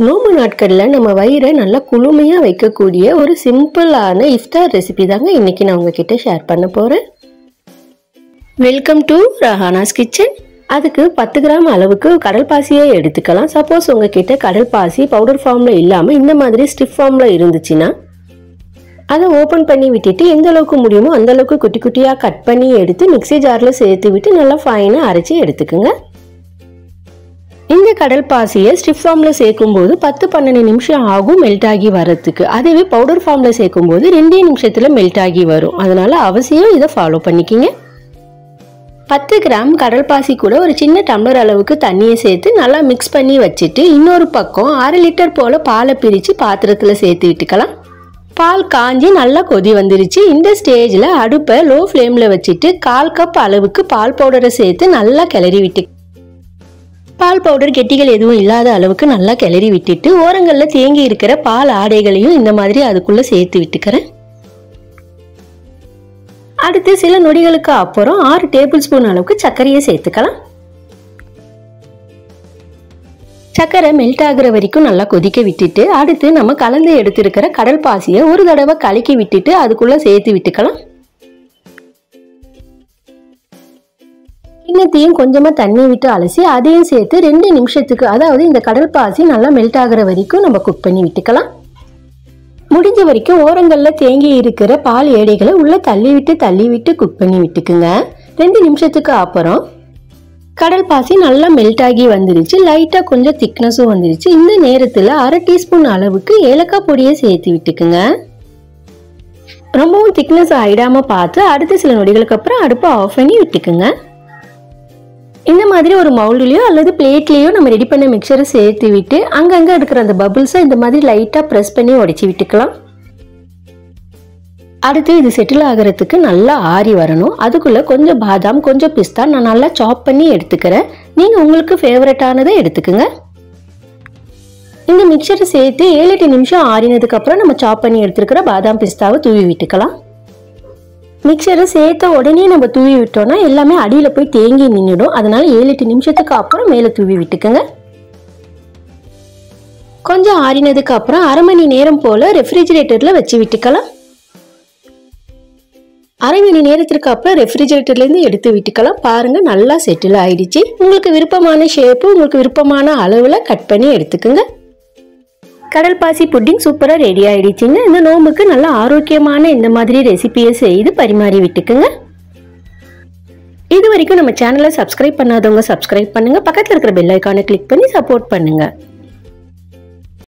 நோம்பு நாட்களில் நம்ம வயிறை நல்லா குளுமையாக வைக்கக்கூடிய ஒரு சிம்பிளான இஃப்தார் ரெசிபி தாங்க இன்றைக்கி நான் உங்ககிட்ட ஷேர் பண்ண போகிறேன். Welcome to Rahana's kitchen. அதுக்கு 10 கிராம் அளவுக்கு கடல் பாசியை எடுத்துக்கலாம். சப்போஸ் உங்ககிட்ட கடல் பாசி பவுடர் ஃபார்மில் இல்லாமல் இந்த மாதிரி ஸ்டிஃப் ஃபார்மில் இருந்துச்சுன்னா அதை ஓப்பன் பண்ணி விட்டுட்டு எந்த அளவுக்கு முடியுமோ அந்த அளவுக்கு குட்டி குட்டியாக கட் பண்ணி எடுத்து மிக்ஸி ஜாரில் சேர்த்து விட்டு நல்லா ஃபைனாக அரைச்சி எடுத்துக்குங்க. இந்த கடல் பாசியை ஸ்டிஃப் ஃபார்மில் சேர்க்கும்போது 10-12 நிமிஷம் ஆகும் மெல்ட் ஆகி வரத்துக்கு. அதுவே பவுடர் ஃபார்மில் சேர்க்கும்போது 2 நிமிஷத்தில் மெல்ட் ஆகி வரும். அதனால அவசியம் இதை ஃபாலோ பண்ணிக்கிங்க. 10 கிராம் கடல் பாசி கூட ஒரு சின்ன டம்ளர் அளவுக்கு தண்ணியை சேர்த்து நல்லா மிக்ஸ் பண்ணி வச்சுட்டு இன்னொரு பக்கம் 1/2 லிட்டர் போல் பாலை பிரித்து பாத்திரத்தில் சேர்த்து விட்டுக்கலாம். பால் காஞ்சி நல்லா கொதி வந்துருச்சு. இந்த ஸ்டேஜில் அடுப்பை லோ ஃப்ளேமில் வச்சுட்டு 1/4 கப் அளவுக்கு பால் பவுடரை சேர்த்து நல்லா கிளறி விட்டு பால் பவுடர் கெட்டிகள் எதுவும் இல்லாத அளவுக்கு நல்லா கிளறி விட்டுட்டு ஓரங்களில் தேங்கி இருக்கிற பால் ஆடைகளையும் இந்த மாதிரி அதுக்குள்ளே சேர்த்து விட்டுக்கிறேன். அடுத்து சில நொடிகளுக்கு அப்புறம் 6 டேபிள் ஸ்பூன் அளவுக்கு சர்க்கரையை சேர்த்துக்கலாம். சர்க்கரை மெல்ட் ஆகுற வரைக்கும் நல்லா கொதிக்க விட்டுட்டு அடுத்து நம்ம கலந்து எடுத்திருக்கிற கடல் பாசியை ஒரு தடவை கலக்கி விட்டுட்டு அதுக்குள்ள சேர்த்து விட்டுக்கலாம். கிண்ணத்தையும் கொஞ்சமா தண்ணி விட்டு அலசி அதையும் சேர்த்து 2 நிமிஷத்துக்கு, அதாவது இந்த கடல் பாசி நல்லா மெல்ட் ஆகுற வரைக்கும் நம்ம குக் பண்ணி விட்டுக்கலாம். முடிஞ்ச வரைக்கும் ஓரங்கள்ல தேங்கி இருக்கிற பால் ஏடைகளை உள்ள தள்ளி விட்டு குக் பண்ணி விட்டுக்குங்க. 2 நிமிஷத்துக்கு அப்புறம் கடல் பாசி நல்லா மெல்ட் ஆகி வந்துருச்சு. லைட்டாக கொஞ்சம் திக்னஸும் வந்துருச்சு. இந்த நேரத்தில் 1/2 டீஸ்பூன் அளவுக்கு ஏலக்காய் பொடியை சேர்த்து விட்டுக்குங்க. ரொம்பவும் திக்னஸ் ஆகிடாம பார்த்து அடுத்த சில நொடிகளுக்கு அப்புறம் அடுப்பை ஆஃப் பண்ணி விட்டுக்குங்க. இந்த மாதிரி ஒரு மவுல்லையோ அல்லது பிளேட்லேயோ நம்ம ரெடி பண்ண மிக்சரை சேர்த்து விட்டு அங்கங்கே இருக்கிற அந்த பபிள்ஸை இந்த மாதிரி லைட்டாக ப்ரெஸ் பண்ணி உடைச்சி விட்டுக்கலாம். அடுத்து இது செட்டில் ஆகிறதுக்கு நல்லா ஆறி வரணும். அதுக்குள்ளே கொஞ்சம் பாதாம் கொஞ்சம் பிஸ்தா நான் நல்லா சாப் பண்ணி எடுத்துக்கிறேன். நீங்கள் உங்களுக்கு ஃபேவரட்டானதை எடுத்துக்கோங்க. இந்த மிக்சரை சேர்த்து 7-8 நிமிஷம் ஆறினதுக்கப்புறம் நம்ம சாப் பண்ணி எடுத்துருக்கிற பாதாம் பிஸ்தாவை தூவி விட்டுக்கலாம். மிக்சரை சேர்த்த உடனே நம்ம தூவி விட்டோம்னா எல்லாமே அடியில் போய் தேங்கி நின்றுடும். அதனால 7-8 நிமிஷத்துக்கு அப்புறம் மேலே தூவி விட்டுக்கோங்க. கொஞ்சம் ஆறினதுக்கு அப்புறம் 1/2 மணி நேரம் போல் ரெஃப்ரிஜிரேட்டரில் வச்சு விட்டுக்கலாம். 1/2 மணி நேரத்திற்கு அப்புறம் ரெஃப்ரிஜரேட்டர்லேருந்து எடுத்து விட்டுக்கலாம். பாருங்கள், நல்லா செட்டில் ஆயிடுச்சு. உங்களுக்கு விருப்பமான ஷேப்பு உங்களுக்கு விருப்பமான அளவில் கட் பண்ணி எடுத்துக்கோங்க. கடல் பாசி புட்டிங் சூப்பராக ரெடி ஆயிடுச்சுங்க. இந்த நோம்புக்கு நல்லா ஆரோக்கியமான இந்த மாதிரி ரெசிபியை செய்து பரிமாறி விட்டுக்குங்க. இது வரைக்கும் நம்ம சேனலை சப்ஸ்கிரைப் பண்ணாதவங்க சப்ஸ்கிரைப் பண்ணுங்கள். பக்கத்தில் இருக்கிற பெல் ஐக்கானை கிளிக் பண்ணி சப்போர்ட் பண்ணுங்கள்.